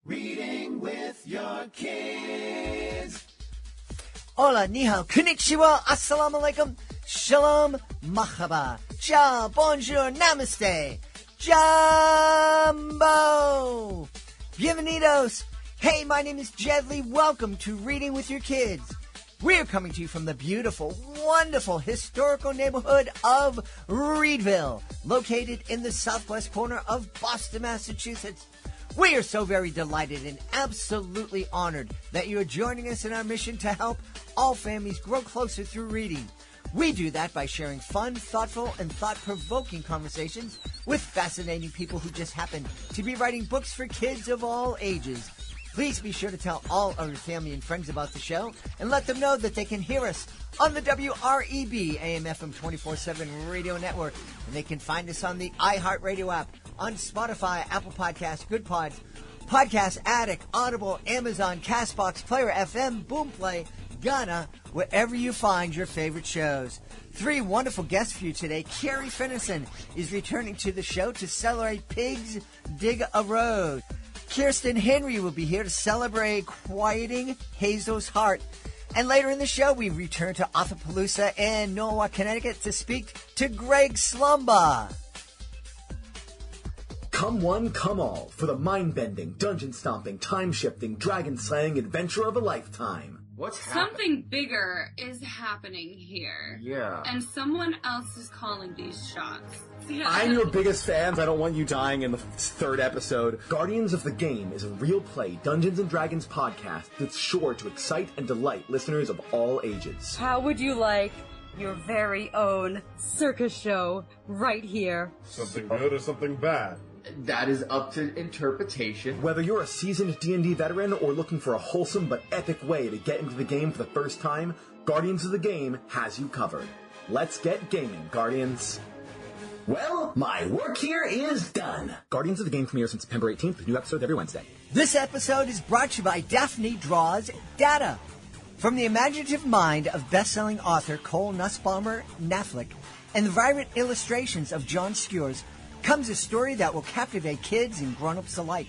Reading with your kids. Hola, ni hao, konnichiwa, assalamu alaikum, shalom, mahaba, ciao, bonjour, namaste, jumbo, bienvenidos. Hey, my name is Jedley. Welcome to Reading with Your Kids. We're coming to you from the beautiful, wonderful, historical neighborhood of Reedville, located in the southwest corner of Boston, Massachusetts. We are so very delighted and absolutely honored that you are joining us in our mission to help all families grow closer through reading. We do that by sharing fun, thoughtful, and thought-provoking conversations with fascinating people who just happen to be writing books for kids of all ages. Please be sure to tell all of your family and friends about the show and let them know that they can hear us on the WREB AM/FM 24/7 radio network. And they can find us on the iHeartRadio app, on Spotify, Apple Podcasts, Good Pods, Podcast Addict, Audible, Amazon, CastBox, Player FM, Boomplay, Ghana, wherever you find your favorite shows. Three wonderful guests for you today. Carrie Finison is returning to the show to celebrate Pigs Dig a Road. Kirsten Henry will be here to celebrate quieting Hazel's heart. And later in the show, we return to Authorpalooza in Norwalk, Connecticut to speak to Greg Slomba. Come one, come all for the mind-bending, dungeon-stomping, time-shifting, dragon-slaying adventure of a lifetime. What's happening? Something bigger is happening here. Yeah. And someone else is calling these shots. Yeah. I'm your biggest fans. I don't want you dying in the third episode. Guardians of the Game is a real play Dungeons & Dragons podcast that's sure to excite and delight listeners of all ages. How would you like your very own circus show right here? Something good or something bad? That is up to interpretation. Whether you're a seasoned D&D veteran or looking for a wholesome but epic way to get into the game for the first time, Guardians of the Game has you covered. Let's get gaming, Guardians. Well, my work here is done. Guardians of the Game premieres on September 18th with new episodes every Wednesday. This episode is brought to you by Daphne Draws Data. From the imaginative mind of best-selling author Cole Nussbaumer Knaflick and the vibrant illustrations of John Skewers comes a story that will captivate kids and grown-ups alike.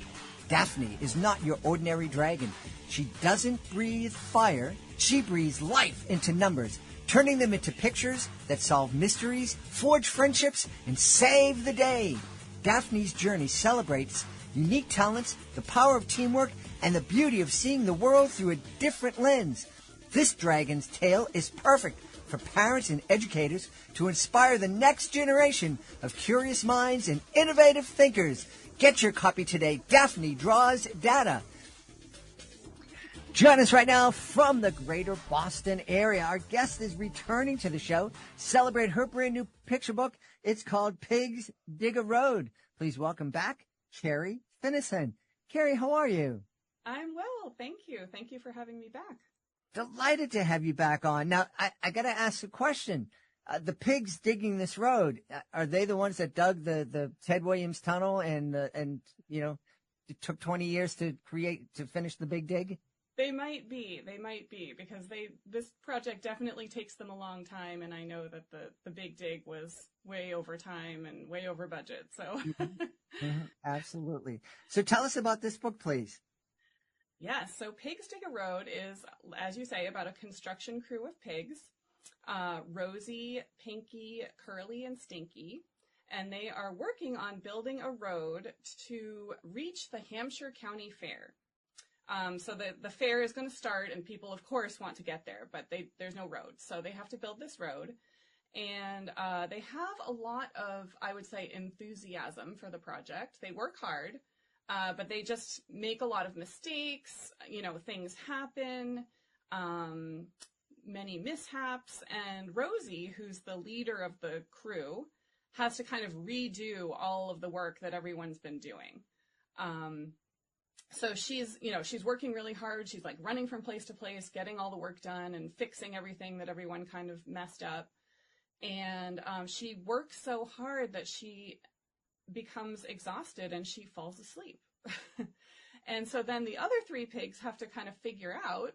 Daphne is not your ordinary dragon. She doesn't breathe fire. She breathes life into numbers, turning them into pictures that solve mysteries, forge friendships, and save the day. Daphne's journey celebrates unique talents, the power of teamwork, and the beauty of seeing the world through a different lens. This dragon's tale is perfect for parents and educators to inspire the next generation of curious minds and innovative thinkers. Get your copy today. Daphne Draws Data. Join us right now from the greater Boston area. Our guest is returning to the show. Celebrate her brand new picture book. It's called Pigs Dig a Road. Please welcome back Carrie Finison. Carrie, how are you? I'm well, thank you. Thank you for having me back. Delighted to have you back on. Now, I got to ask a question. The pigs digging this road, are they the ones that dug the Ted Williams tunnel and you know, it took 20 years to finish the big dig? They might be, because this project definitely takes them a long time, and I know that the big dig was way over time and way over budget, so. Absolutely. So tell us about this book, please. Yes, so Pigs Dig a Road is, as you say, about a construction crew of pigs, Rosie, Pinky, Curly, and Stinky, and they are working on building a road to reach the Hampshire County Fair. So the fair is going to start, and people, of course, want to get there, but there's no road, so they have to build this road, and they have a lot of, I would say, enthusiasm for the project. They work hard. But they just make a lot of mistakes, you know, things happen, many mishaps, and Rosie, who's the leader of the crew, has to kind of redo all of the work that everyone's been doing. So she's working really hard. She's like running from place to place, getting all the work done and fixing everything that everyone kind of messed up. And she works so hard that she becomes exhausted and she falls asleep. And so then the other three pigs have to kind of figure out,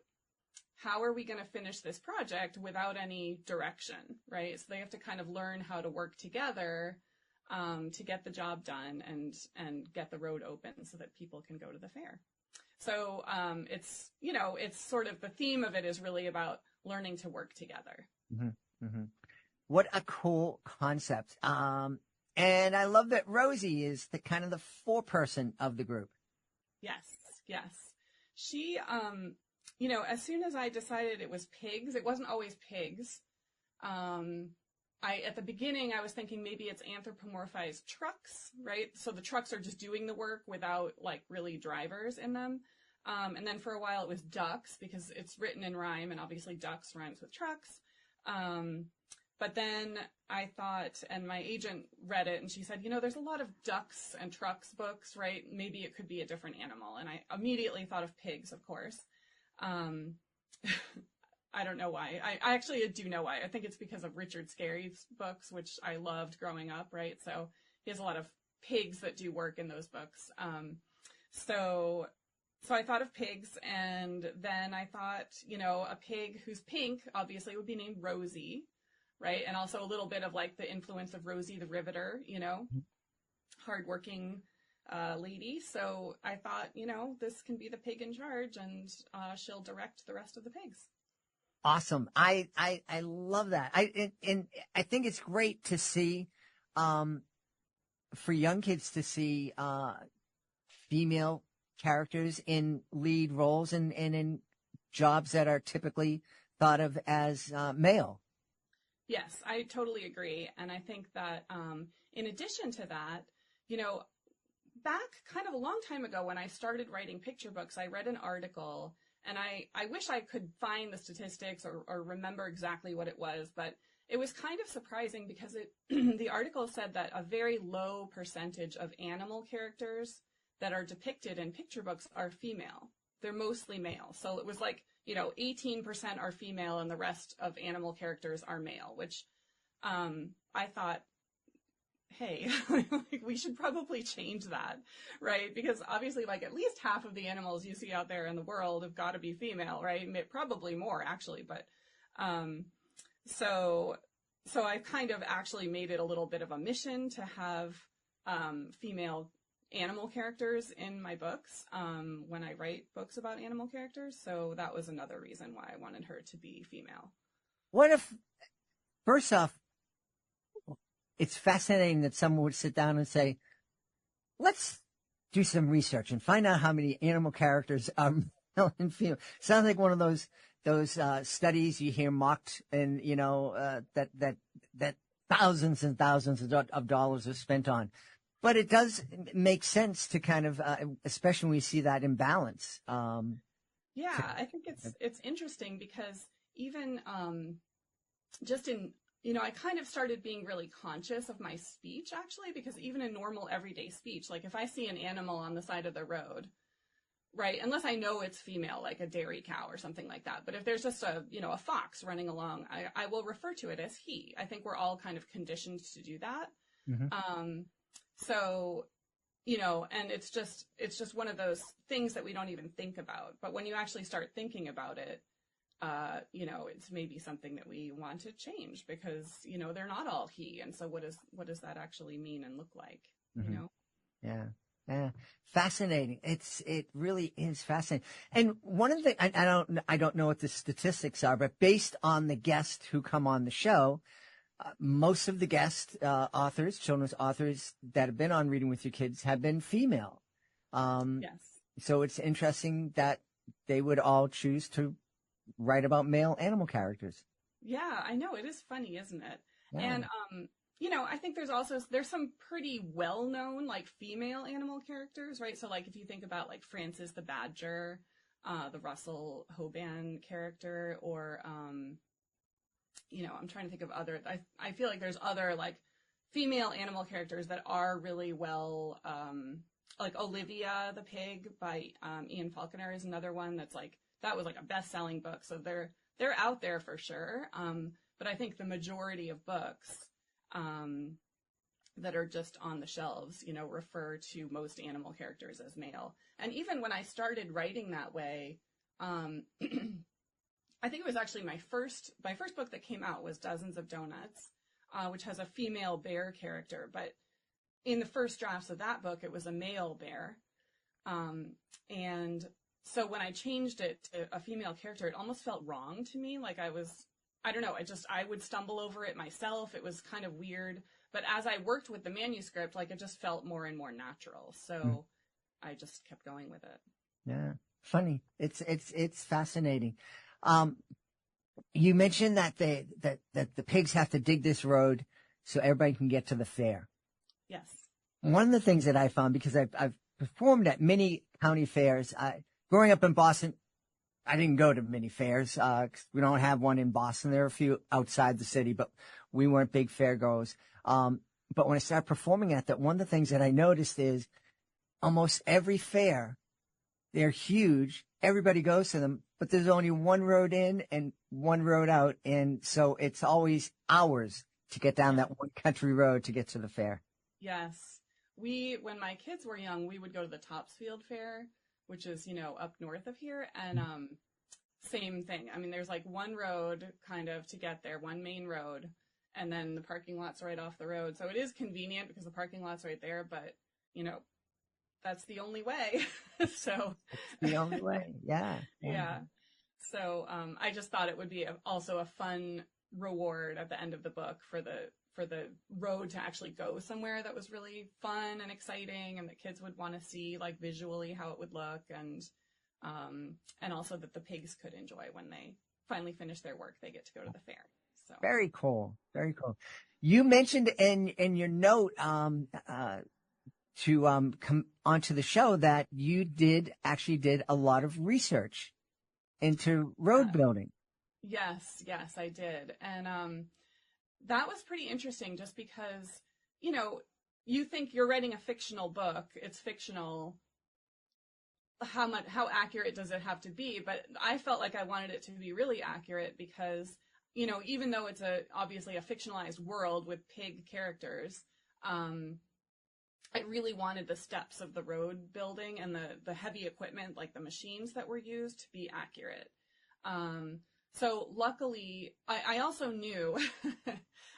how are we going to finish this project without any direction, right? So they have to kind of learn how to work together to get the job done and get the road open so that people can go to the fair. So it's sort of the theme of it is really about learning to work together. Mm-hmm. Mm-hmm. What a cool concept. And I love that Rosie is the kind of the foreperson of the group. Yes. She, as soon as I decided it was pigs, it wasn't always pigs. At the beginning, I was thinking maybe it's anthropomorphized trucks, right? So the trucks are just doing the work without like really drivers in them. And then for a while it was ducks because it's written in rhyme and obviously ducks rhymes with trucks. But then I thought, and my agent read it and she said, there's a lot of ducks and trucks books, right? Maybe it could be a different animal. And I immediately thought of pigs, of course. I don't know why. I actually do know why. I think it's because of Richard Scarry's books, which I loved growing up, right? So he has a lot of pigs that do work in those books. So I thought of pigs, and then I thought, a pig who's pink obviously would be named Rosie, right? And also a little bit of like the influence of Rosie the Riveter, hardworking lady. So I thought, this can be the pig in charge, and she'll direct the rest of the pigs. Awesome. I love that. And I think it's great to see, for young kids to see, female characters in lead roles and in jobs that are typically thought of as male. Yes, I totally agree. And I think that in addition to that, back kind of a long time ago when I started writing picture books, I read an article, and I wish I could find the statistics or remember exactly what it was, but it was kind of surprising because the article said that a very low percentage of animal characters that are depicted in picture books are female. They're mostly male. So it was like, 18% are female and the rest of animal characters are male, which I thought, hey, we should probably change that, right? Because obviously, like, at least half of the animals you see out there in the world have got to be female, right? Probably more, actually. But so I kind of actually made it a little bit of a mission to have female animal characters in my books when I write books about animal characters. So that was another reason why I wanted her to be female. What if, first off, it's fascinating that someone would sit down and say, let's do some research and find out how many animal characters are male and female. Sounds like one of those studies you hear mocked, and that thousands and thousands of dollars are spent on. But it does make sense to kind of, especially when we see that imbalance. Yeah, I think it's interesting because even just in, I kind of started being really conscious of my speech, actually, because even in normal everyday speech, like if I see an animal on the side of the road, right, unless I know it's female, like a dairy cow or something like that. But if there's just a fox running along, I will refer to it as he. I think we're all kind of conditioned to do that. Mm-hmm. So, and it's just one of those things that we don't even think about. But when you actually start thinking about it, it's maybe something that we want to change because, they're not all he. And so what does that actually mean and look like, mm-hmm. Yeah. Fascinating. It really is fascinating. And one of the, I don't know what the statistics are, but based on the guests who come on the show, most of the guest authors, children's authors that have been on Reading with Your Kids have been female. Yes. So it's interesting that they would all choose to write about male animal characters. Yeah, I know. It is funny, isn't it? Yeah. And, I think there's some pretty well-known, like, female animal characters, right? So, like, if you think about, like, Frances the Badger, the Russell Hoban character, or, I'm trying to think of other, I feel like there's other, like, female animal characters that are really well, like Olivia the Pig by Ian Falconer is another one that was like a best-selling book. So they're out there for sure. But I think the majority of books that are just on the shelves, refer to most animal characters as male. And even when I started writing that way, I think it was actually my first book that came out was Dozens of Donuts, which has a female bear character. But in the first drafts of that book, it was a male bear. And so when I changed it to a female character, it almost felt wrong to me. Like I don't know, I would stumble over it myself. It was kind of weird. But as I worked with the manuscript, like it just felt more and more natural. So I just kept going with it. Yeah. Funny. It's fascinating. You mentioned that the pigs have to dig this road so everybody can get to the fair. Yes. One of the things that I found, because I've performed at many county fairs, growing up in Boston, I didn't go to many fairs, 'cause we don't have one in Boston. There are a few outside the city, but we weren't big fair goers. But when I started performing at that, one of the things that I noticed is almost every fair, they're huge. Everybody goes to them, but there's only one road in and one road out. And so it's always hours to get down that one country road to get to the fair. Yes. When my kids were young, we would go to the Topsfield Fair, which is, up north of here. And, same thing. I mean, there's like one road kind of to get there, one main road, and then the parking lot's right off the road. So it is convenient because the parking lot's right there, but, that's the only way. So It's the only way. Yeah. yeah. So I just thought it would be also a fun reward at the end of the book for the road to actually go somewhere that was really fun and exciting, and that kids would want to see, like, visually how it would look, and also that the pigs could enjoy when they finally finish their work. They get to go to the fair. So Very cool. Very cool. You mentioned in your note to come onto the show that you actually did a lot of research into road building. Yes, I did. And that was pretty interesting just because, you think you're writing a fictional book, it's fictional. How accurate does it have to be? But I felt like I wanted it to be really accurate because, even though it's obviously a fictionalized world with pig characters, I really wanted the steps of the road building and the heavy equipment, like the machines that were used, to be accurate. So luckily, I also knew,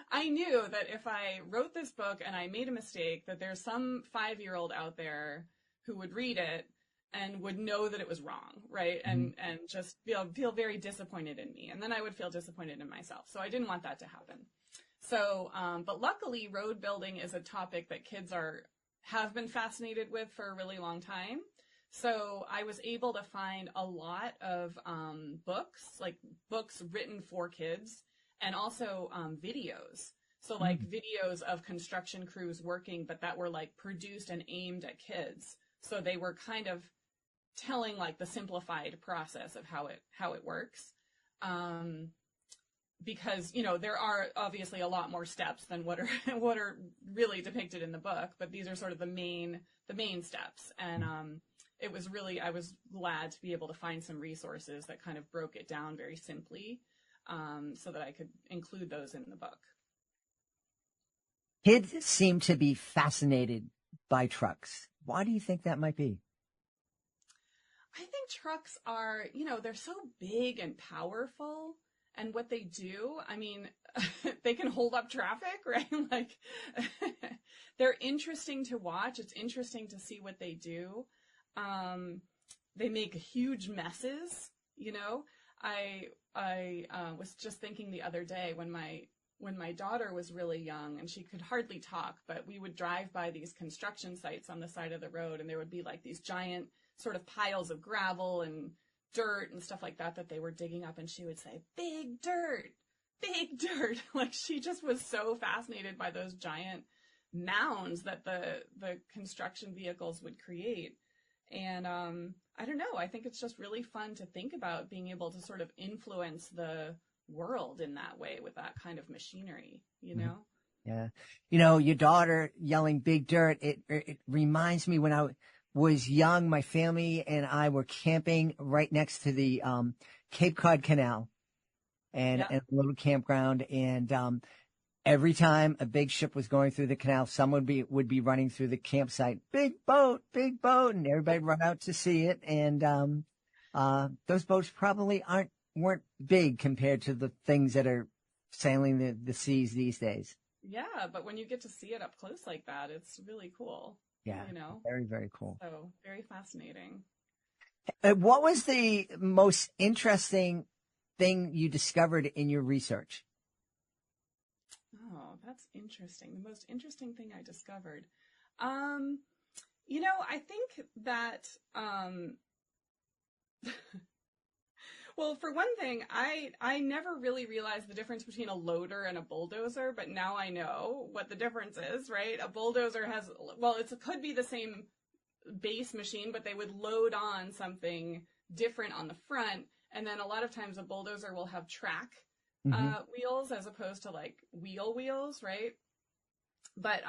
I knew that if I wrote this book and I made a mistake, that there's some 5-year-old out there who would read it and would know that it was wrong, right? And just feel very disappointed in me. And then I would feel disappointed in myself. So I didn't want that to happen. So, but luckily, road building is a topic that kids have been fascinated with for a really long time. So I was able to find a lot of books written for kids, and also videos. So like videos of construction crews working, but that were like produced and aimed at kids. So they were kind of telling like the simplified process of how it works. Because, there are obviously a lot more steps than what are really depicted in the book, but these are sort of the main steps. And I was glad to be able to find some resources that kind of broke it down very simply, so that I could include those in the book. Kids seem to be fascinated by trucks. Why do you think that might be? I think trucks are, they're so big and powerful. And what they do, I mean, they can hold up traffic, right? Like, they're interesting to watch. It's interesting to see what they do. They make huge messes, I was just thinking the other day when my daughter was really young and she could hardly talk, but we would drive by these construction sites on the side of the road, and there would be like these giant sort of piles of gravel and dirt and stuff like that they were digging up, and she would say, big dirt. Like, she just was so fascinated by those giant mounds that the construction vehicles would create. And I don't know, I think it's just really fun to think about being able to sort of influence the world in that way with that kind of machinery, Yeah. Your daughter yelling big dirt, it reminds me when I was young, my family and I were camping right next to the Cape Cod Canal and a little campground. And every time a big ship was going through the canal, someone would be running through the campsite, big boat, and everybody run out to see it. And those boats probably weren't big compared to the things that are sailing the seas these days. Yeah, but when you get to see it up close like that, it's really cool. Yeah, very, very cool. So very fascinating. What was the most interesting thing you discovered in your research? Oh, that's interesting. The most interesting thing I discovered. I think that, well, for one thing, I never really realized the difference between a loader and a bulldozer, but now I know what the difference is, right? A bulldozer has, well, it could be the same base machine, but they would load on something different on the front. And then a lot of times a bulldozer will have track wheels as opposed to like wheels, right? But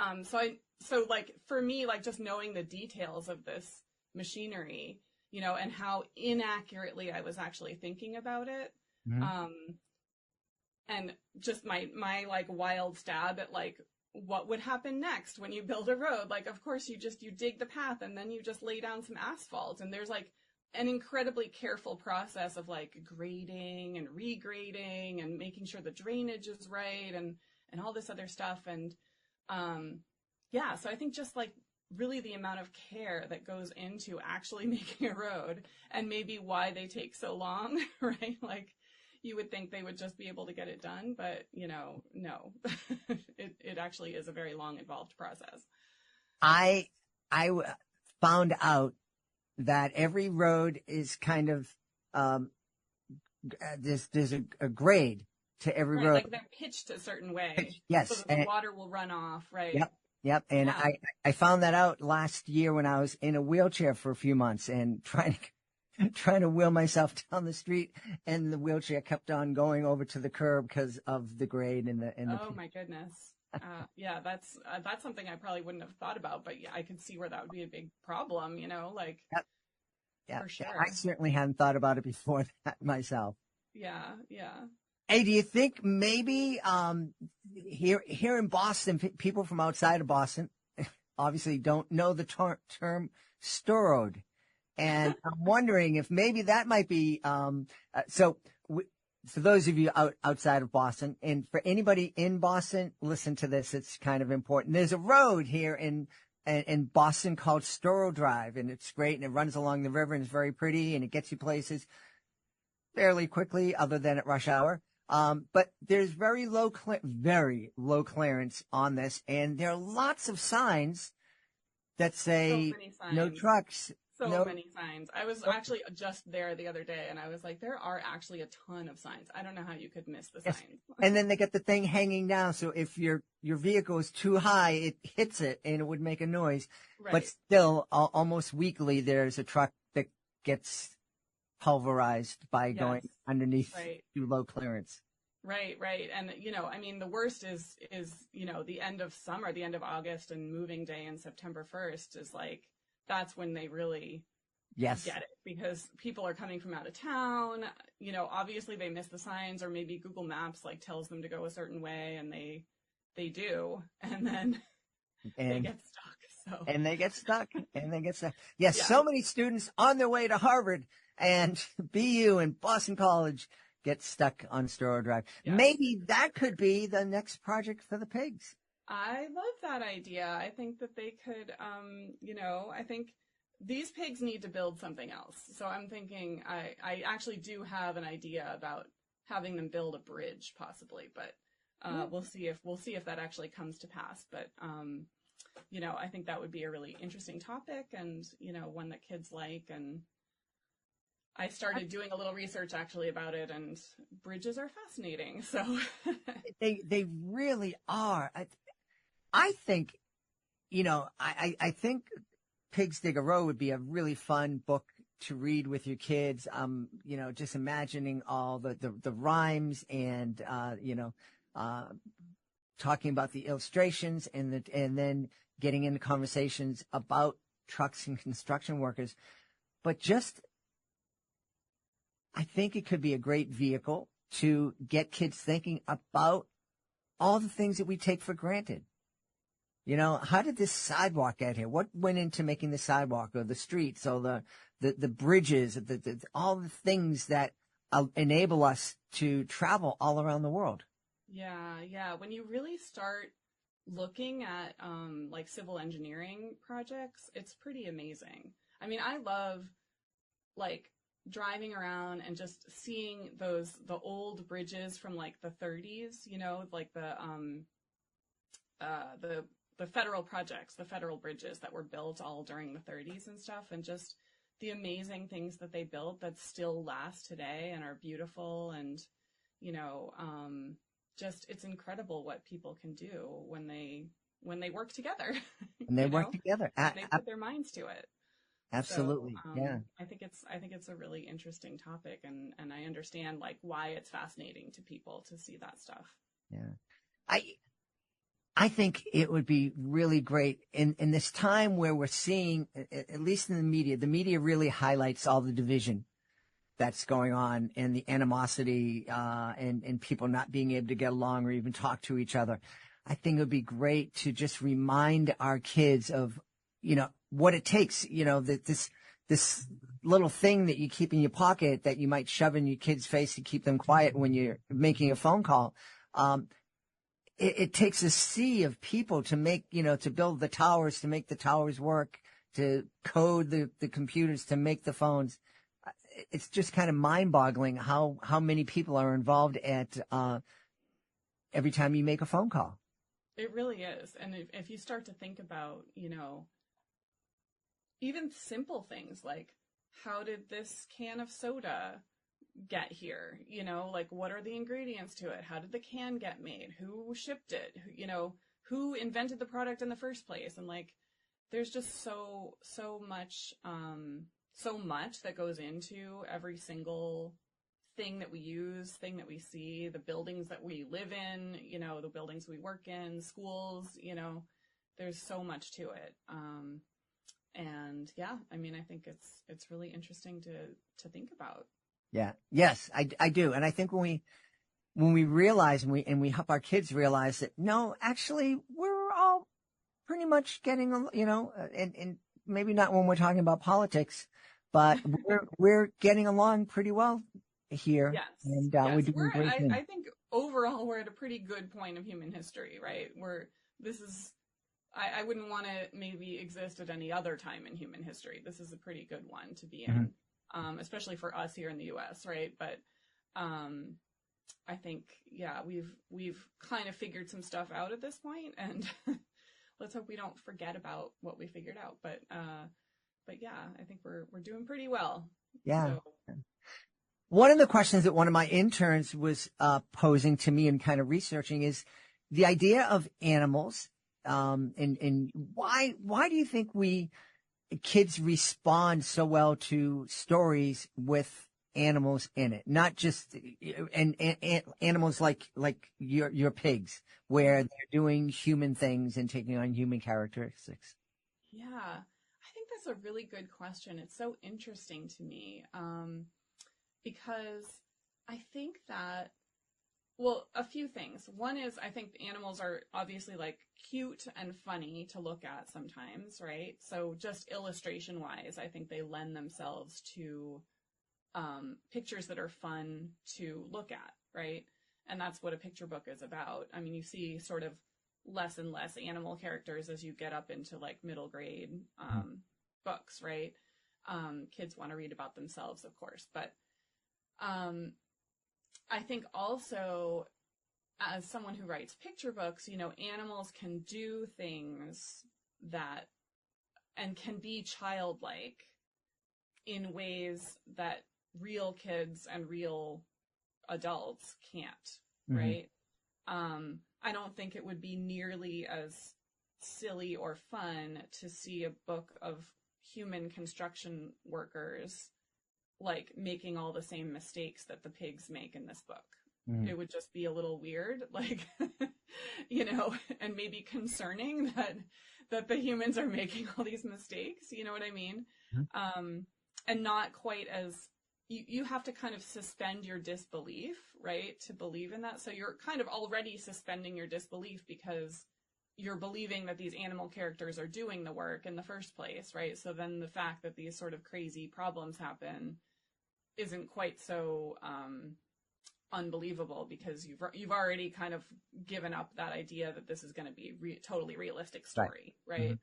so like for me, like just knowing the details of this machinery, and how inaccurately I was actually thinking about it, and just my like wild stab at like what would happen next when you build a road. Like, of course, you dig the path and then you just lay down some asphalt, and there's like an incredibly careful process of like grading and regrading and making sure the drainage is right and all this other stuff. And so I think just like really the amount of care that goes into actually making a road, and maybe why they take so long, right? Like you would think they would just be able to get it done, but no, it actually is a very long, involved process. I found out that every road is kind of there's a grade to every road. Like they're pitched a certain way, yes, so that the water will run off, right? Yep. And yeah. I found that out last year when I was in a wheelchair for a few months and trying to wheel myself down the street, and the wheelchair kept on going over to the curb because of the grade and the. Oh my goodness. Yeah, that's something I probably wouldn't have thought about, but yeah, I can see where that would be a big problem, like. Yep. For sure. I certainly hadn't thought about it before that myself. Yeah. Hey, do you think maybe here in Boston, people from outside of Boston obviously don't know the term storrowed, and I'm wondering if maybe that might be so. For those of you outside of Boston, and for anybody in Boston, listen to this. It's kind of important. There's a road here in Boston called Storrow Drive, and it's great, and it runs along the river, and it's very pretty, and it gets you places fairly quickly, other than at rush hour. But there's very low clearance on this, and there are lots of signs that say no trucks. Many signs. I was actually just there the other day, and I was like, there are actually a ton of signs. I don't know how you could miss the signs. And then they get the thing hanging down, so if your vehicle is too high, it hits it, and it would make a noise. Right. But still, almost weekly, there's a truck that gets pulverized by going underneath too low clearance. Right. And, the worst is, the end of summer, the end of August, and moving day in September 1st is like, that's when they really get it, because people are coming from out of town. Obviously they miss the signs, or maybe Google Maps like tells them to go a certain way, and they do. And then they get stuck. And they get stuck. Yes. So many students on their way to Harvard and BU and Boston College get stuck on Storrow Drive. Yes. Maybe that could be the next project for the pigs. I love that idea. I think that they could, I think these pigs need to build something else. So I'm thinking I actually do have an idea about having them build a bridge possibly, but we'll see if that actually comes to pass. But, I think that would be a really interesting topic, and, one that kids like. And I started doing a little research actually about it, and bridges are fascinating. So they really are. I think, I think Pigs Dig a Road would be a really fun book to read with your kids. Just imagining all the rhymes and, talking about the illustrations and then getting into conversations about trucks and construction workers. But I think it could be a great vehicle to get kids thinking about all the things that we take for granted. How did this sidewalk get here? What went into making the sidewalk, or the streets, or the bridges, all the things that enable us to travel all around the world? Yeah. When you really start looking at like civil engineering projects, it's pretty amazing. I mean, I love like driving around and just seeing the old bridges from like the 30s, you know, like the federal projects, the federal bridges that were built all during the 30s and stuff, and just the amazing things that they built that still last today and are beautiful. And, you know, just, it's incredible what people can do when they work together. And they work together. They put their minds to it. Absolutely. So, yeah. I think it's a really interesting topic, and I understand like why it's fascinating to people to see that stuff. Yeah. I think it would be really great in this time where we're seeing, at least in the media really highlights all the division that's going on and the animosity, and people not being able to get along or even talk to each other. I think it would be great to just remind our kids of, you know, what it takes, you know, that this little thing that you keep in your pocket that you might shove in your kid's face to keep them quiet when you're making a phone call. It takes a sea of people to make, you know, to build the towers, to make the towers work, to code the computers, to make the phones. It's just kind of mind-boggling how many people are involved at every time you make a phone call. It really is. And if you start to think about, you know, even simple things like, how did this can of soda get here? You know, like, what are the ingredients to it? How did the can get made? Who shipped it? You know, who invented the product in the first place? And like, there's just so much that goes into every single thing that we use, thing that we see, the buildings that we live in, you know, the buildings we work in, schools, you know, there's so much to it. And yeah, I mean, I think it's really interesting to think about. Yeah. Yes, I do. And I think when we realize and we help our kids realize that, no, actually we're all pretty much getting, you know, and maybe not when we're talking about politics, but we're getting along pretty well here. Yes. And we're doing great things. I think overall we're at a pretty good point of human history, right? I wouldn't want to maybe exist at any other time in human history. This is a pretty good one to be in, especially for us here in the U.S., right? But I think, yeah, we've kind of figured some stuff out at this point, and let's hope we don't forget about what we figured out. But yeah, I think we're doing pretty well. Yeah. So. One of the questions that one of my interns was posing to me and kind of researching is the idea of animals. And why do you think kids respond so well to stories with animals in it? Not just, and animals like your pigs, where they're doing human things and taking on human characteristics. Yeah, I think that's a really good question. It's so interesting to me, because I think that, well, a few things. One is, I think animals are obviously like cute and funny to look at sometimes, right? So just illustration wise, I think they lend themselves to pictures that are fun to look at, right? And that's what a picture book is about. I mean, you see sort of less and less animal characters as you get up into like middle grade books, right? Kids want to read about themselves, of course, but I think also, as someone who writes picture books, you know, animals can do things that, and can be childlike in ways that real kids and real adults can't, right? I don't think it would be nearly as silly or fun to see a book of human construction workers like making all the same mistakes that the pigs make in this book. It would just be a little weird, like, you know, and maybe concerning that the humans are making all these mistakes, you know what I mean? And not quite as, you have to kind of suspend your disbelief, right, to believe in that. So you're kind of already suspending your disbelief because you're believing that these animal characters are doing the work in the first place, right? So then the fact that these sort of crazy problems happen isn't quite so unbelievable, because you've already kind of given up that idea that this is going to be totally realistic story, right?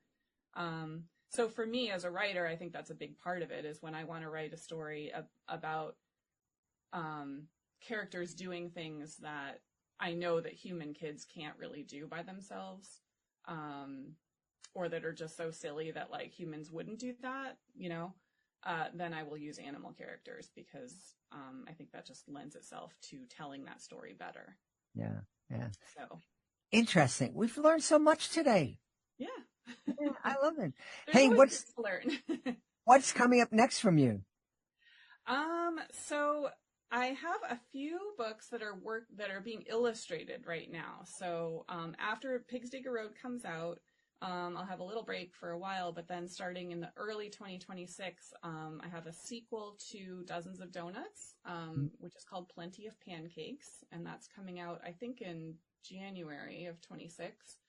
So for me as a writer, I think that's a big part of it, is when I want to write a story about characters doing things that I know that human kids can't really do by themselves, or that are just so silly that like humans wouldn't do that, then I will use animal characters, because I think that just lends itself to telling that story better. Yeah. So Interesting. We've learned so much today. yeah. Yeah, I love it. There's Hey, always things to learn. what's coming up next from you? So I have a few books that are being illustrated right now. So after Pigs Dig a Road comes out, I'll have a little break for a while, but then starting in the early 2026, I have a sequel to Dozens of Donuts, which is called Plenty of Pancakes, and that's coming out, I think, in January of 26.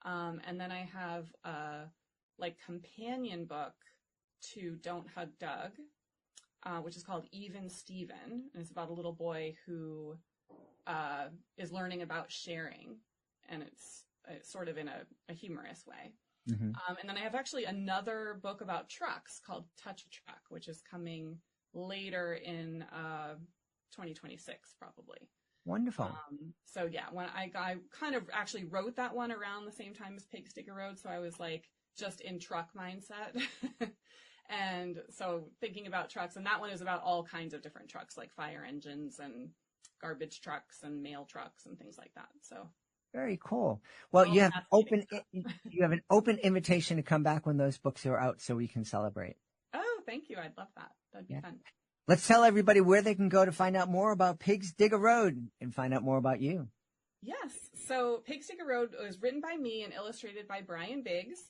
And then I have a companion book to Don't Hug Doug, which is called Even Steven, and it's about a little boy who is learning about sharing, and it's sort of in a humorous way. Mm-hmm. And then I have actually another book about trucks called Touch a Truck, which is coming later in 2026, probably. Wonderful. So yeah, when I kind of actually wrote that one around the same time as Pigs Dig a Road, so I was like just in truck mindset. And so thinking about trucks, and that one is about all kinds of different trucks, like fire engines and garbage trucks and mail trucks and things like that. So very cool. Well, you have an open invitation to come back when those books are out, so we can celebrate. Oh, thank you. I'd love that. That'd be fun. Let's tell everybody where they can go to find out more about Pigs Dig a Road and find out more about you. Yes. So Pigs Dig a Road was written by me and illustrated by Brian Biggs.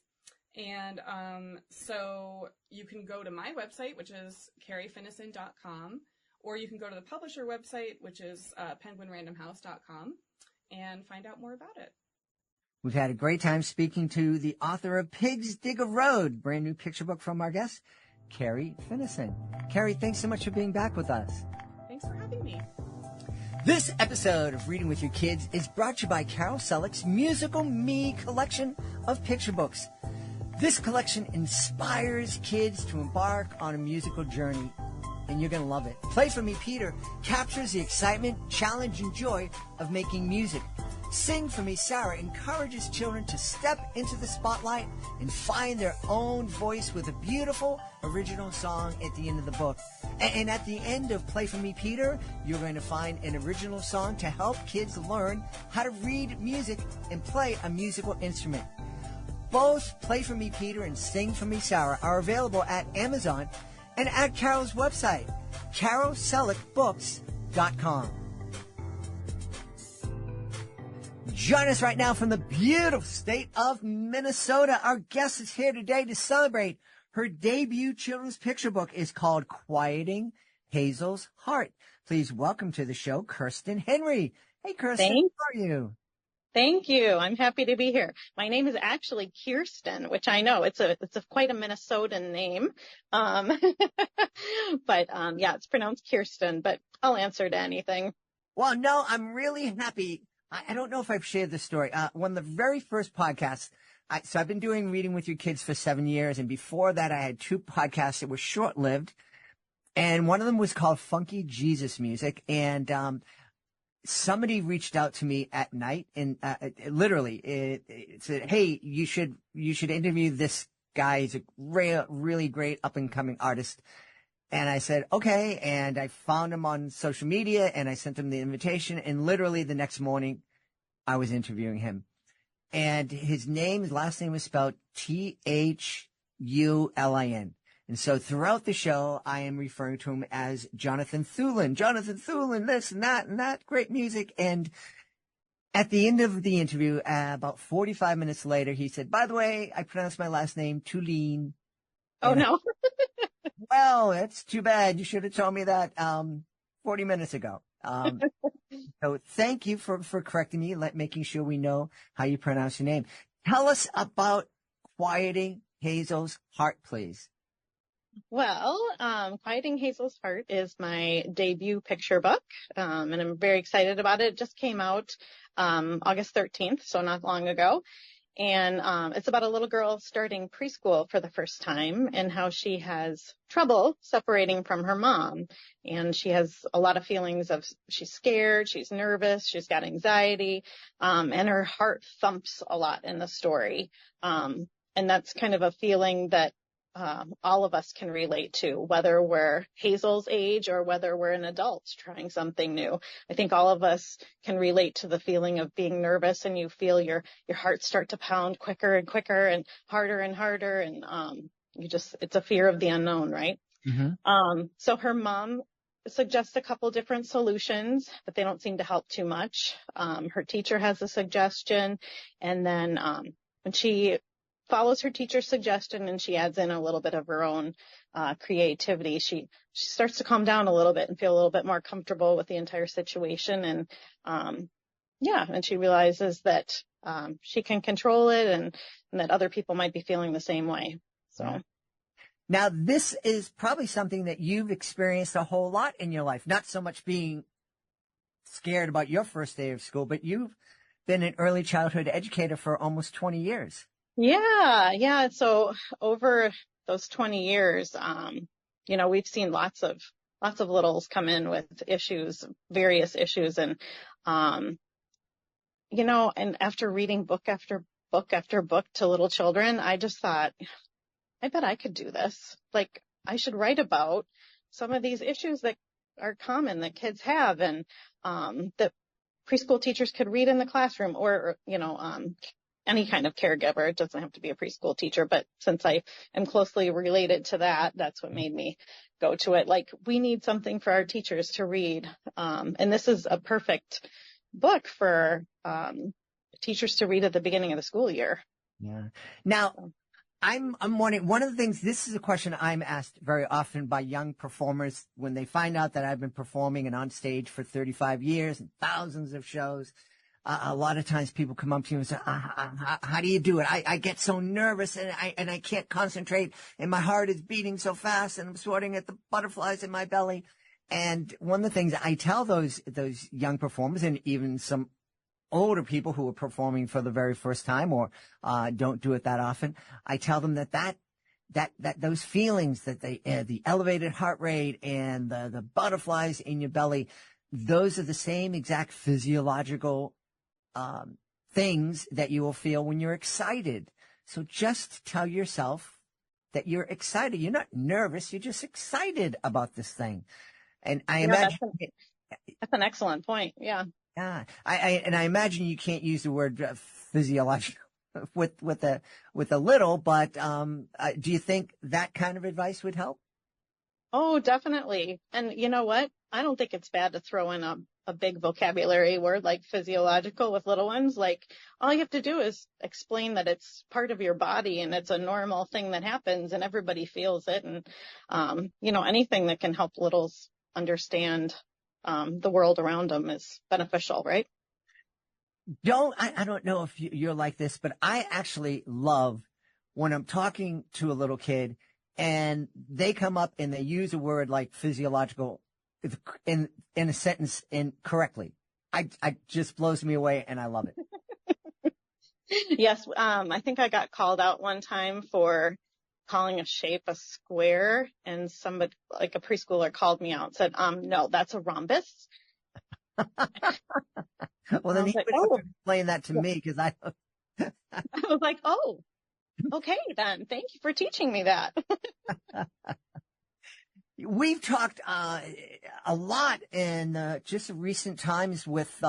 And so you can go to my website, which is carriefinison.com, or you can go to the publisher website, which is penguinrandomhouse.com, and find out more about it. We've had a great time speaking to the author of Pigs Dig a Road, brand new picture book from our guest, Carrie Finison. Carrie, thanks so much for being back with us. Thanks for having me. This episode of Reading with Your Kids is brought to you by Carol Selleck's Musical Me collection of picture books. This collection inspires kids to embark on a musical journey, and you're going to love it. Play For Me, Peter captures the excitement, challenge, and joy of making music. Sing For Me, Sarah encourages children to step into the spotlight and find their own voice with a beautiful original song at the end of the book. And at the end of Play For Me, Peter, you're going to find an original song to help kids learn how to read music and play a musical instrument. Both Play For Me, Peter and Sing For Me, Sarah are available at Amazon and at Carol's website, carolselleckbooks.com. Join us right now from the beautiful state of Minnesota. Our guest is here today to celebrate her debut children's picture book. Is called Quieting Hazel's Heart. Please welcome to the show, Kirsten Henry. Hey, Kirsten, Thanks. How are you? Thank you. I'm happy to be here. My name is actually Kirsten, which I know it's quite a Minnesotan name. But it's pronounced Kirsten, but I'll answer to anything. Well, no, I'm really happy. I don't know if I've shared this story. One of the very first podcasts, so I've been doing Reading with Your Kids for 7 years. And before that, I had 2 podcasts that were short-lived. And one of them was called Funky Jesus Music. And, somebody reached out to me at night and it said, "Hey, you should interview this guy. He's a really great up and coming artist." And I said, "Okay." And I found him on social media and I sent him the invitation. And literally the next morning, I was interviewing him. And his last name was spelled Thulin. And so throughout the show, I am referring to him as Jonathan Thulin. Jonathan Thulin, this and that, great music. And at the end of the interview, about 45 minutes later, he said, "By the way, I pronounced my last name Thulin." Oh, no. Well, that's too bad. You should have told me that 40 minutes ago. So thank you for correcting me, making sure we know how you pronounce your name. Tell us about Quieting Hazel's Heart, please. Well, Quieting Hazel's Heart is my debut picture book, and I'm very excited about it. It just came out August 13th, so not long ago. And it's about a little girl starting preschool for the first time and how she has trouble separating from her mom. And she has a lot of feelings of she's scared, she's nervous, she's got anxiety, and her heart thumps a lot in the story. And that's kind of a feeling that all of us can relate to, whether we're Hazel's age or whether we're an adult trying something new. I think all of us can relate to the feeling of being nervous, and you feel your heart start to pound quicker and quicker and harder, and it's a fear of the unknown, right? Mm-hmm. So her mom suggests a couple different solutions, but they don't seem to help too much. Her teacher has a suggestion, and then when she follows her teacher's suggestion and she adds in a little bit of her own creativity, she starts to calm down a little bit and feel a little bit more comfortable with the entire situation. And and she realizes that she can control it, and that other people might be feeling the same way. So now this is probably something that you've experienced a whole lot in your life, not so much being scared about your first day of school, but you've been an early childhood educator for almost 20 years. Yeah. So over those 20 years, we've seen lots of littles come in with various issues. And, and after reading book after book after book to little children, I just thought, I bet I could do this. Like, I should write about some of these issues that are common that kids have, and that preschool teachers could read in the classroom, or any kind of caregiver. It doesn't have to be a preschool teacher, but since I am closely related to that, that's what made me go to it. Like, we need something for our teachers to read. And this is a perfect book for teachers to read at the beginning of the school year. Yeah. Now, I'm wondering, one of the things, this is a question I'm asked very often by young performers when they find out that I've been performing and on stage for 35 years and thousands of shows. A lot of times people come up to you and say, how do you do it? I get so nervous and I can't concentrate, and my heart is beating so fast and I'm sweating at the butterflies in my belly. And one of the things I tell those young performers, and even some older people who are performing for the very first time or don't do it that often, I tell them that those feelings, that the elevated heart rate and the butterflies in your belly, those are the same exact physiological things that you will feel when you're excited. So just tell yourself that you're excited. You're not nervous. You're just excited about this thing. And I imagine that's an excellent point. Yeah. Yeah. I imagine you can't use the word physiological with a little, but do you think that kind of advice would help? Oh, definitely. And you know what? I don't think it's bad to throw in a big vocabulary word like physiological with little ones. Like, all you have to do is explain that it's part of your body and it's a normal thing that happens and everybody feels it. And, anything that can help littles understand the world around them is beneficial, right? I don't know if you're like this, but I actually love when I'm talking to a little kid and they come up and they use a word like physiological in a sentence correctly. I just blows me away, and I love it. Yes. I think I got called out one time for calling a shape a square, and somebody, like a preschooler, called me out and said, no, that's a rhombus. Well, then he would explain that to me, because I was like, oh, okay, then thank you for teaching me that. We've talked a lot in just recent times with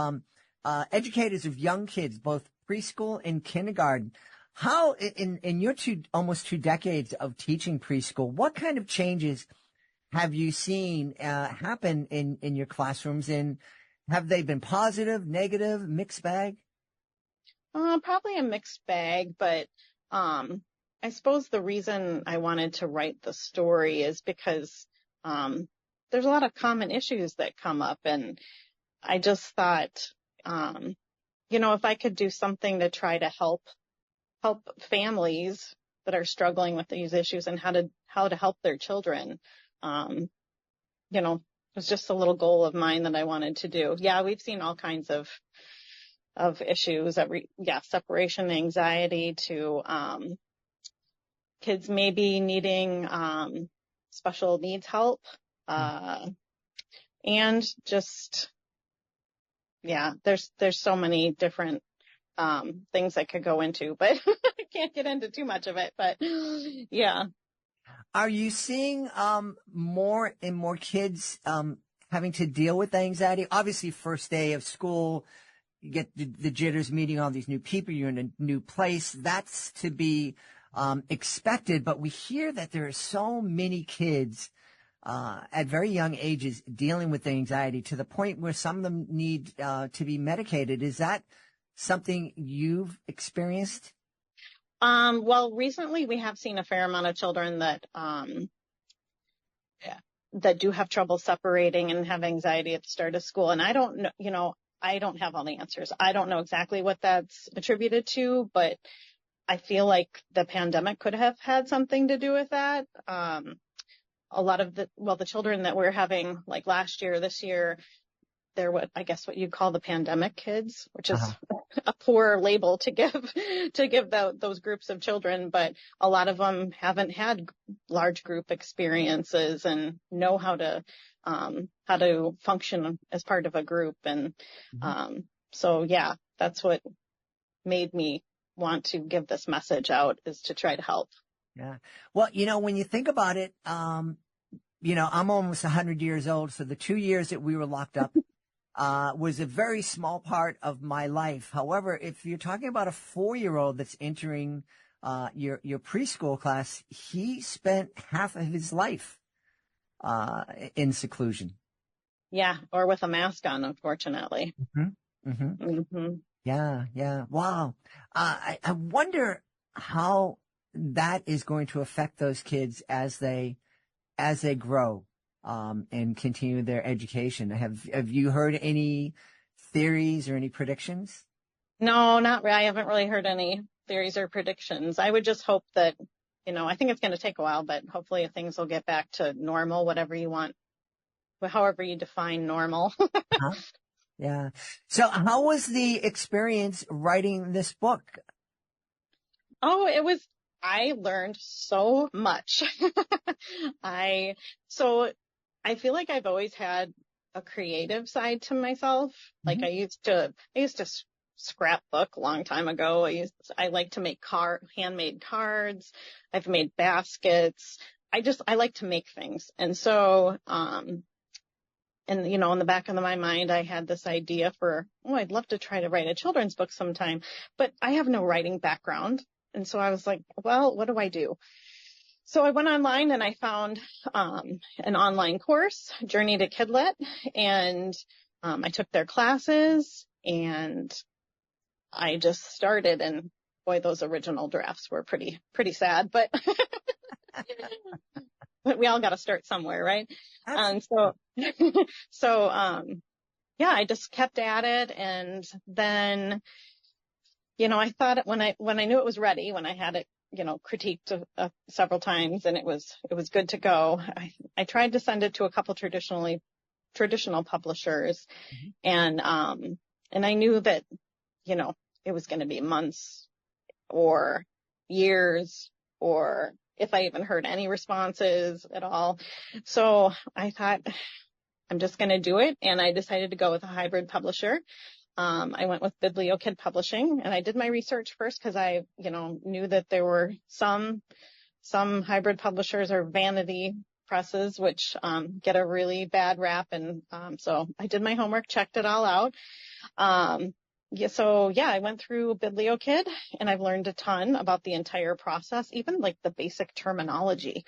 educators of young kids, both preschool and kindergarten. How, in your almost 2 decades of teaching preschool, what kind of changes have you seen happen in your classrooms? And have they been positive, negative, mixed bag? Probably a mixed bag, but I suppose the reason I wanted to write the story is because there's a lot of common issues that come up, and I just thought, if I could do something to try to help families that are struggling with these issues and how to help their children, it was just a little goal of mine that I wanted to do. Yeah, we've seen all kinds of issues, separation anxiety to, kids maybe needing, special needs help, and just, there's so many different, things I could go into, but I can't get into too much of it, but yeah. Are you seeing, more and more kids, having to deal with anxiety? Obviously, first day of school, you get the jitters, meeting all these new people. You're in a new place. That's to be expected. But we hear that there are so many kids at very young ages dealing with anxiety to the point where some of them need to be medicated. Is that something you've experienced? Well, recently we have seen a fair amount of children that that do have trouble separating and have anxiety at the start of school. And I don't know, I don't have all the answers. I don't know exactly what that's attributed to, but I feel like the pandemic could have had something to do with that. A lot of the children that we're having like last year, this year, they're what you'd call the pandemic kids, which is a poor label to give those groups of children. But a lot of them haven't had large group experiences and know how to function as part of a group. And, so that's what made me want to give this message out, is to try to help. Yeah. Well, when you think about it, I'm almost 100 years old. So the 2 years that we were locked up, was a very small part of my life. However, if you're talking about a 4-year-old that's entering your preschool class, he spent half of his life in seclusion. Yeah, or with a mask on, unfortunately. Yeah. Wow. I wonder how that is going to affect those kids as they grow. And continue their education. Have you heard any theories or any predictions? No, not really. I haven't really heard any theories or predictions. I would just hope that, I think it's going to take a while, but hopefully things will get back to normal, whatever you want, however you define normal. Yeah. So how was the experience writing this book? Oh, I learned so much. I feel like I've always had a creative side to myself. Like I used to scrapbook a long time ago. I like to make handmade cards. I've made baskets. I like to make things. And so, in the back of my mind, I had this idea for, I'd love to try to write a children's book sometime, but I have no writing background. And so I was like, well, what do I do? So I went online and I found an online course, Journey to Kidlit, and I took their classes and I just started. And boy, those original drafts were pretty sad, but but we all got to start somewhere, right? And so I just kept at it, and then I thought when I knew it was ready, when I had it critiqued several times and it was good to go, I tried to send it to a couple traditional publishers, and I knew that it was going to be months or years, or if I even heard any responses at all. So I thought, I'm just going to do it, and I decided to go with a hybrid publisher. I went with BiblioKid Publishing, and I did my research first because I, knew that there were some hybrid publishers or vanity presses, which get a really bad rap. And so I did my homework, checked it all out. I went through BiblioKid, and I've learned a ton about the entire process, even like the basic terminology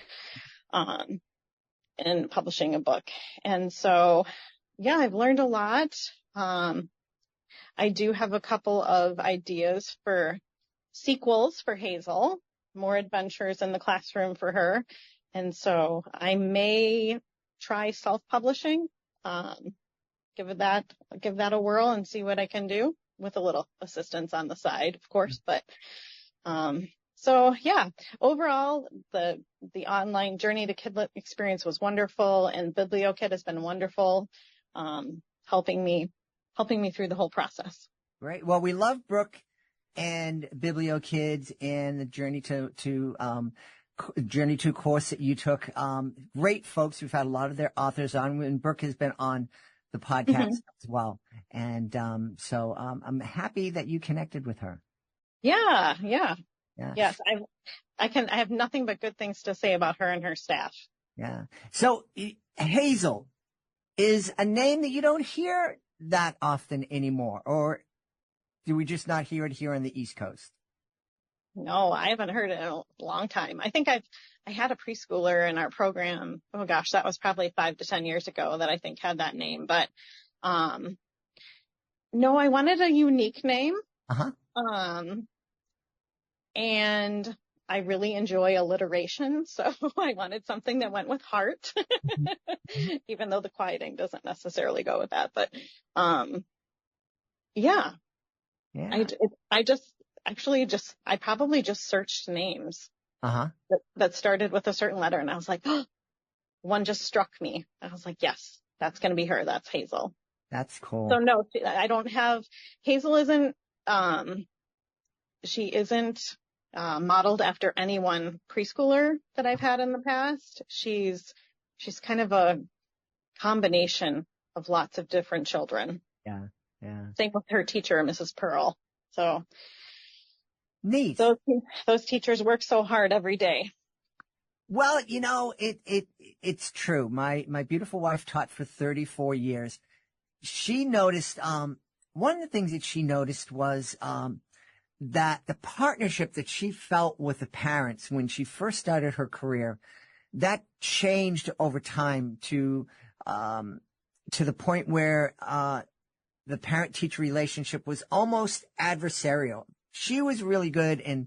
in publishing a book. And so, I've learned a lot. I do have a couple of ideas for sequels for Hazel, more adventures in the classroom for her. And so I may try self-publishing, give that a whirl and see what I can do, with a little assistance on the side, of course. But overall, the online Journey to Kidlit experience was wonderful, and BiblioKid has been wonderful, helping me through the whole process. Great. Well, we love Brooke and Biblio Kids and the Journey to course that you took. Great folks. We've had a lot of their authors on, and Brooke has been on the podcast as well. And so I'm happy that you connected with her. Yeah. Yeah. Yes, I have nothing but good things to say about her and her staff. Yeah. So Hazel is a name that you don't hear that often anymore, or do we just not hear it here on the East Coast? No, I haven't heard it in a long time. I think I had a preschooler in our program. Oh gosh, that was probably 5 to 10 years ago that I think had that name. But no, I wanted a unique name. And I really enjoy alliteration, so I wanted something that went with heart, even though the quieting doesn't necessarily go with that. But yeah. I probably just searched names that started with a certain letter, and I was like, oh, one just struck me. I was like, yes, that's going to be her. That's Hazel. That's cool. So no, I don't have, Hazel isn't, she isn't modeled after any one preschooler that I've had in the past. She's kind of a combination of lots of different children. Yeah. Same with her teacher, Mrs. Pearl. So neat. Those teachers work so hard every day. Well, it's true. My beautiful wife taught for 34 years. She noticed, one of the things that she noticed was, that the partnership that she felt with the parents when she first started her career, that changed over time to the point where, the parent-teacher relationship was almost adversarial. She was really good in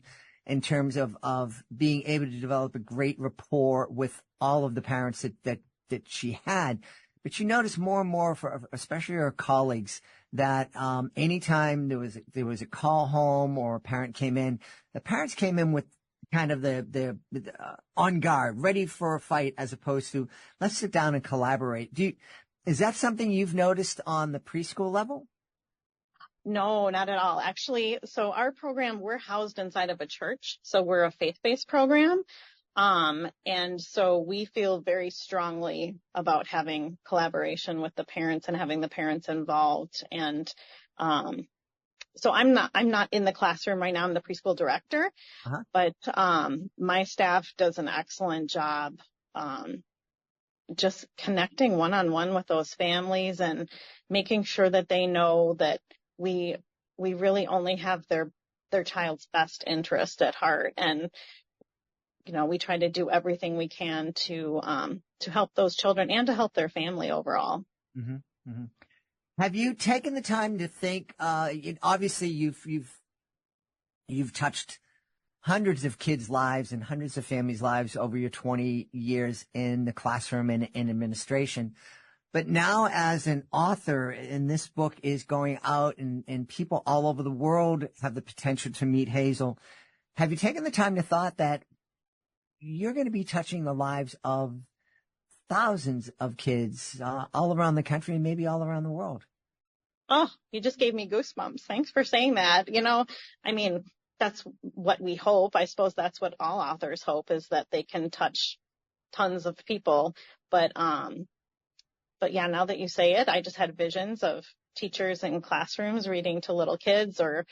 terms of being able to develop a great rapport with all of the parents that she had. But she noticed more and more, especially her colleagues, that anytime there was a call home or a parent came in, the parents came in with kind of the on guard, ready for a fight, as opposed to let's sit down and collaborate. Is that something you've noticed on the preschool level? No, not at all. Actually, so our program, we're housed inside of a church. So we're a faith-based program. And so we feel very strongly about having collaboration with the parents and having the parents involved. And, so I'm not in the classroom right now. I'm the preschool director, but, my staff does an excellent job, just connecting one-on-one with those families and making sure that they know that we really only have their child's best interest at heart. And, we try to do everything we can to help those children and to help their family overall. Mm-hmm. Mm-hmm. Have you taken the time to think, obviously you've touched hundreds of kids' lives and hundreds of families' lives over your 20 years in the classroom and in administration. But now as an author, and this book is going out and people all over the world have the potential to meet Hazel. Have you taken the time to thought that you're going to be touching the lives of thousands of kids all around the country and maybe all around the world? Oh, you just gave me goosebumps. Thanks for saying that. That's what we hope. I suppose that's what all authors hope, is that they can touch tons of people. But yeah, now that you say it, I just had visions of teachers in classrooms reading to little kids, or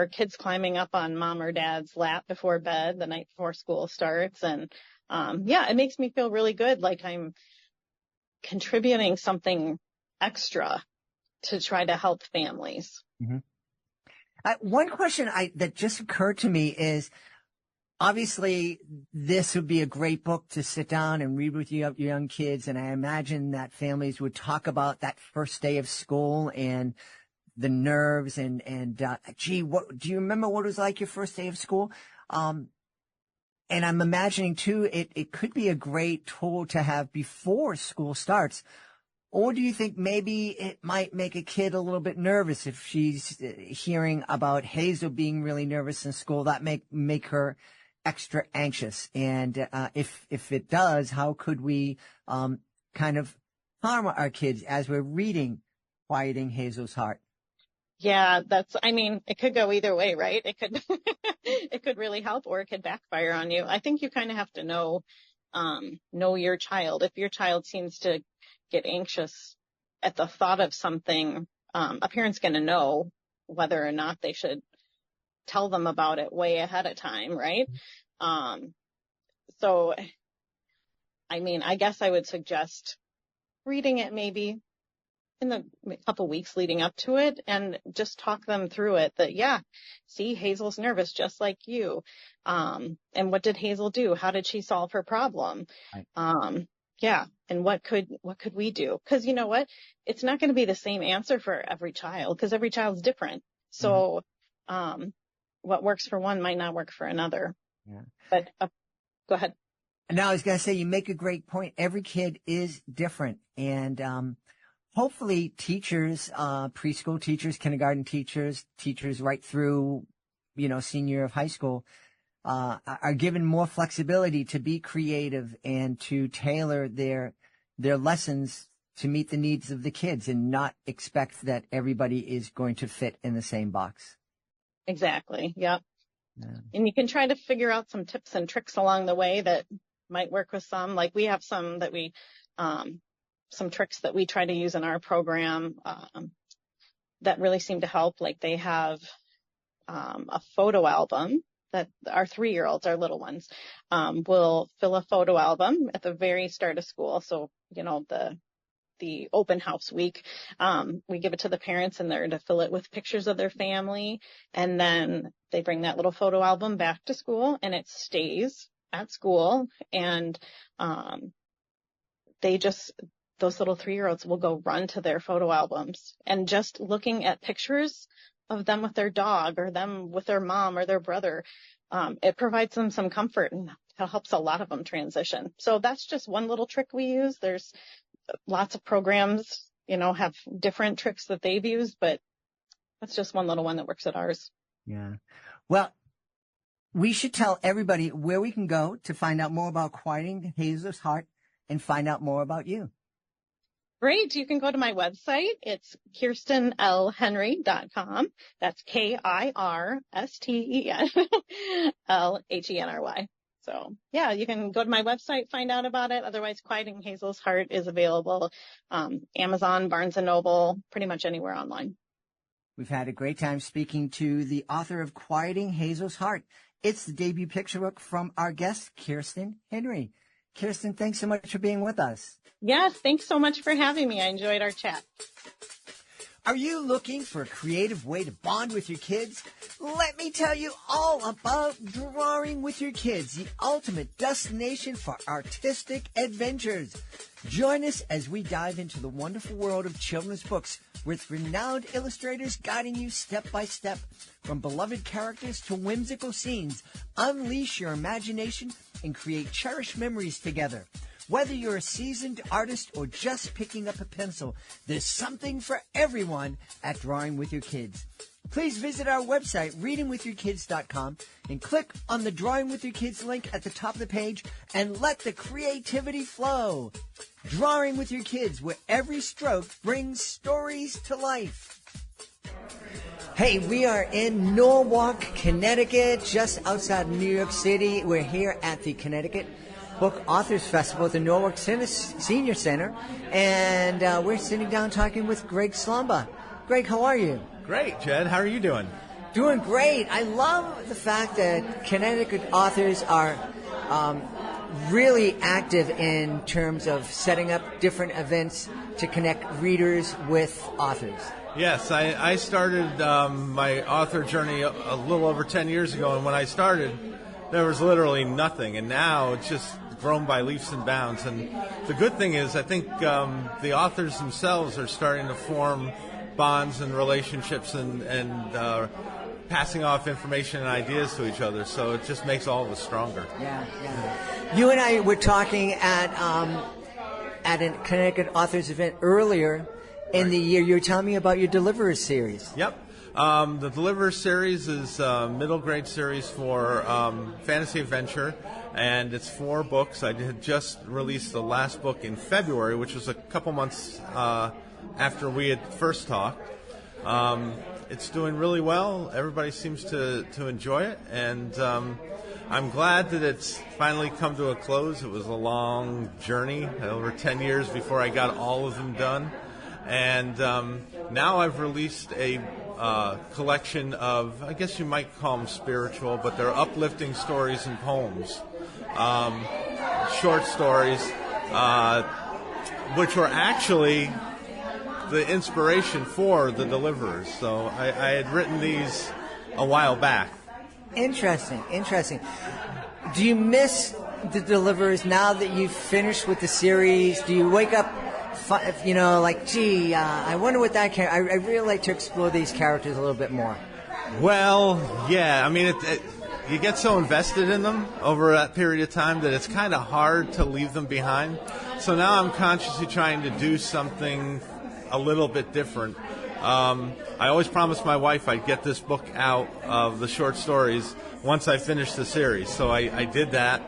kids climbing up on mom or dad's lap before bed the night before school starts. And it makes me feel really good, like I'm contributing something extra to try to help families. Mm-hmm. One question that just occurred to me is, obviously, this would be a great book to sit down and read with your young kids, and I imagine that families would talk about that first day of school and the nerves and what do you remember what it was like your first day of school? And I'm imagining too, it could be a great tool to have before school starts. Or do you think maybe it might make a kid a little bit nervous if she's hearing about Hazel being really nervous in school? That make her extra anxious. And if it does, how could we kind of harm our kids as we're reading Quieting Hazel's Heart? Yeah, it could go either way, right? It could, it could really help or it could backfire on you. I think you kind of have to know your child. If your child seems to get anxious at the thought of something, a parent's going to know whether or not they should tell them about it way ahead of time, right? So, I guess I would suggest reading it maybe in the couple weeks leading up to it and just talk them through it that, yeah, see, Hazel's nervous just like you. And what did Hazel do? How did she solve her problem? Right. Yeah. And what could we do? Because you know what? It's not going to be the same answer for every child because every child's different. So, what works for one might not work for another. Yeah. But go ahead. Now, I was going to say, you make a great point. Every kid is different. And hopefully teachers, preschool teachers, kindergarten teachers right through, senior year of high school, are given more flexibility to be creative and to tailor their lessons to meet the needs of the kids and not expect that everybody is going to fit in the same box. Exactly. Yep. Yeah. And you can try to figure out some tips and tricks along the way that might work with some. Like we have some that some tricks that we try to use in our program that really seem to help. Like they have a photo album that our 3-year-olds, our little ones, will fill a photo album at the very start of school. So, the open house week, we give it to the parents and they're to fill it with pictures of their family. And then they bring that little photo album back to school and it stays at school. And those little 3-year-olds will go run to their photo albums and just looking at pictures of them with their dog or them with their mom or their brother. It provides them some comfort and it helps a lot of them transition. So that's just one little trick we use. There's lots of programs, have different tricks that they've used, but that's just one little one that works at ours. Yeah. Well, we should tell everybody where we can go to find out more about Quieting Hazel's Heart and find out more about you. Great. You can go to my website. It's KirstenLHenry.com. That's KirstenLHenry. So, yeah, you can go to my website, find out about it. Otherwise, Quieting Hazel's Heart is available. Amazon, Barnes & Noble, pretty much anywhere online. We've had a great time speaking to the author of Quieting Hazel's Heart. It's the debut picture book from our guest, Kirsten Henry. Kirsten, thanks so much for being with us. Yes, thanks so much for having me. I enjoyed our chat. Are you looking for a creative way to bond with your kids? Let me tell you all about Drawing with Your Kids, the ultimate destination for artistic adventures. Join us as we dive into the wonderful world of children's books with renowned illustrators guiding you step by step. From beloved characters to whimsical scenes, unleash your imagination and create cherished memories together. Whether you're a seasoned artist or just picking up a pencil, there's something for everyone at Drawing with Your Kids. Please visit our website, readingwithyourkids.com, and click on the Drawing with Your Kids link at the top of the page and let the creativity flow. Drawing with Your Kids, where every stroke brings stories to life. Hey, we are in Norwalk, Connecticut, just outside New York City. We're here at the Connecticut Book Authors Festival at the Norwalk Senior Center, and we're sitting down talking with Greg Slomba. Greg, how are you? Great, Jed. How are you doing? Doing great. I love the fact that Connecticut authors are really active in terms of setting up different events to connect readers with authors. Yes, I started my author journey a little over 10 years ago, and when I started, there was literally nothing, and now it's just grown by leaps and bounds. And the good thing is, I think the authors themselves are starting to form bonds and relationships and passing off information and ideas to each other, so it just makes all of us stronger. Yeah. You and I were talking at a Connecticut Authors event earlier in the year. You were telling me about your Deliverers series. Yep. The Deliverers series is a middle grade series for fantasy adventure, and it's 4 books. I had just released the last book in February, which was a couple months after we had first talked. it's doing really well. Everybody seems to enjoy it, and I'm glad that it's finally come to a close. It was a long journey, over 10 years before I got all of them done. And now I've released a collection of, I guess you might call them spiritual, but they're uplifting stories and poems, short stories, which were actually the inspiration for the Deliverers. So I had written these a while back. Interesting. Do you miss the Deliverers now that you've finished with the series? Do you wake up, like, gee, I wonder what that character... I really like to explore these characters a little bit more. Well, yeah. I mean, you get so invested in them over that period of time that it's kind of hard to leave them behind. So now I'm consciously trying to do something a little bit different. I always promised my wife I'd get this book out of the short stories once I finished the series. So I did that.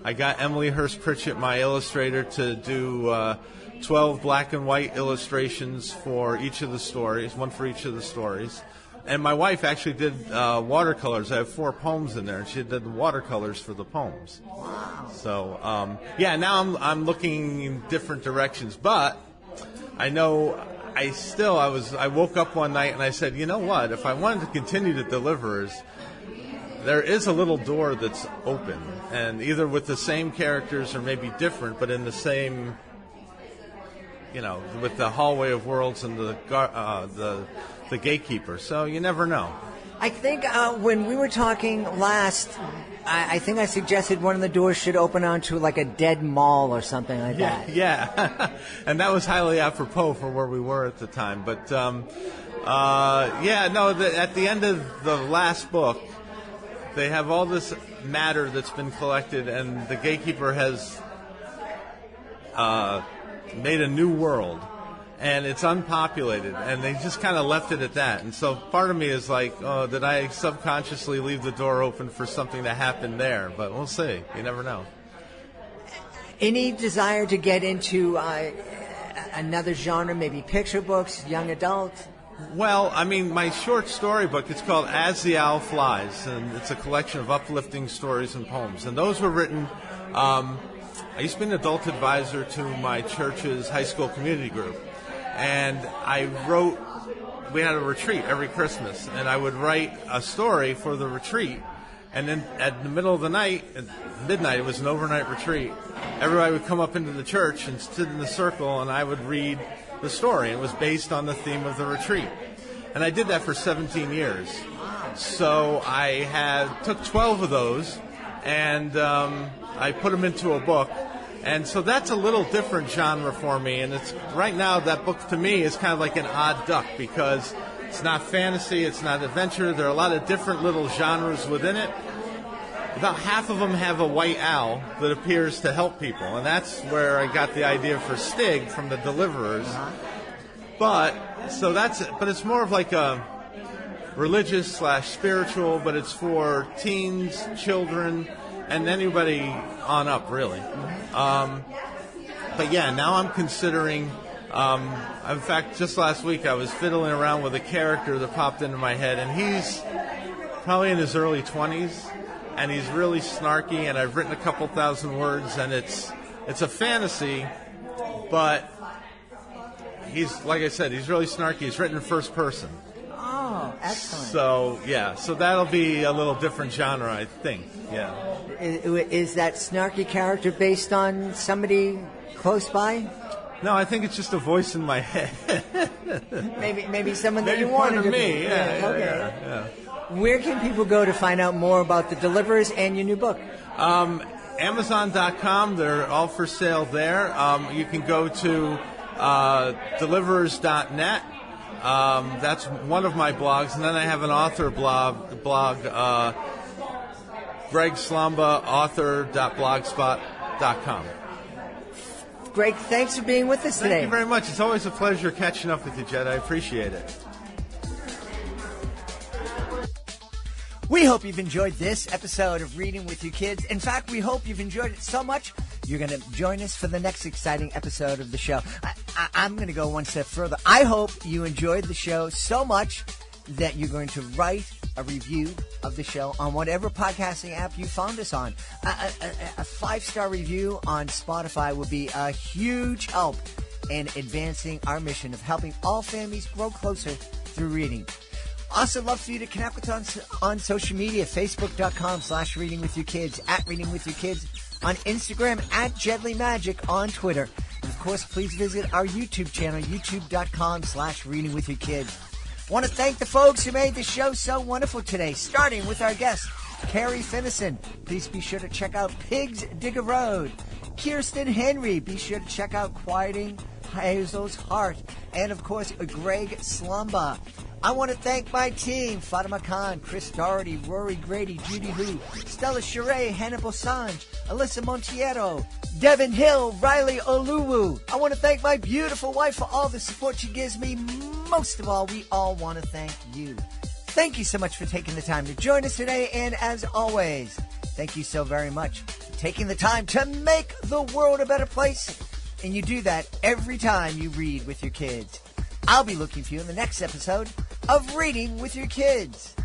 I got Emily Hurst Pritchett, my illustrator, to do 12 black and white illustrations for each of the stories, one for each of the stories. And my wife actually did watercolors. I have 4 poems in there, and she did the watercolors for the poems. Wow. So, now I'm looking in different directions. But I know I woke up one night and I said, you know what? If I wanted to continue the Deliverers, there is a little door that's open, and either with the same characters or maybe different, but in the same, with the Hallway of Worlds and the Gatekeeper. So you never know. I think when we were talking last, I think I suggested one of the doors should open onto like a dead mall or something like that. Yeah. And that was highly apropos for where we were at the time. But, at the end of the last book, they have all this matter that's been collected, and the Gatekeeper has made a new world. And it's unpopulated, and they just kind of left it at that. And so part of me is like, oh, did I subconsciously leave the door open for something to happen there? But we'll see. You never know. Any desire to get into another genre, maybe picture books, young adult? Well, I mean, my short story book, it's called As the Owl Flies, and it's a collection of uplifting stories and poems. And those were written... I used to be an adult advisor to my church's high school community group. And we had a retreat every Christmas, and I would write a story for the retreat, and then at the middle of the night, at midnight, it was an overnight retreat, everybody would come up into the church and sit in the circle, and I would read the story. It was based on the theme of the retreat. And I did that for 17 years. So I took 12 of those, and I put them into a book. And so that's a little different genre for me, and it's right now that book to me is kind of like an odd duck because it's not fantasy, it's not adventure. There are a lot of different little genres within it. About half of them have a white owl that appears to help people, and that's where I got the idea for Stig from the Deliverers. But it's more of like a religious / spiritual, but it's for teens, children, and anybody on up, really. But yeah, now I'm considering, in fact, just last week I was fiddling around with a character that popped into my head, and he's probably in his early 20s, and he's really snarky, and I've written a couple thousand words, and it's a fantasy, but he's, like I said, he's really snarky. He's written in first person. Oh, excellent. So that'll be a little different genre, I think, yeah. Is that snarky character based on somebody close by? No, I think it's just a voice in my head. maybe someone that you wanted to be. Me, yeah. Where can people go to find out more about the Deliverers and your new book? Amazon.com, they're all for sale there. You can go to deliverers.net. That's one of my blogs, and then I have an author blog Greg Slomba, author.blogspot.com. Greg, thanks for being with us today. Thank you very much. It's always a pleasure catching up with you, Jed. I appreciate it. We hope you've enjoyed this episode of Reading with Your Kids. In fact, we hope you've enjoyed it so much, you're going to join us for the next exciting episode of the show. I'm going to go one step further. I hope you enjoyed the show so much that you're going to write a review of the show on whatever podcasting app you found us on. A 5-star review on Spotify would be a huge help in advancing our mission of helping all families grow closer through reading. Also love for you to connect with us on social media, facebook.com/readingwithyourkids, at readingwithyourkids, on Instagram, at GedleyMagic, on Twitter. And of course, please visit our YouTube channel, youtube.com/readingwithyourkids. Want to thank the folks who made the show so wonderful today, starting with our guest, Carrie Finison. Please be sure to check out Pigs Dig a Road. Kirsten Henry, be sure to check out Quieting Hazel's Heart. And of course, Greg Slomba. I want to thank my team, Fatima Khan, Chris Doherty, Rory Grady, Judy Hu, Stella Sheree, Hannibal Sanj, Alyssa Montiero, Devin Hill, Riley Oluwu. I want to thank my beautiful wife for all the support she gives me. Most of all, we all want to thank you. Thank you so much for taking the time to join us today, and as always, thank you so very much for taking the time to make the world a better place. And you do that every time you read with your kids. I'll be looking for you in the next episode of Reading with Your Kids.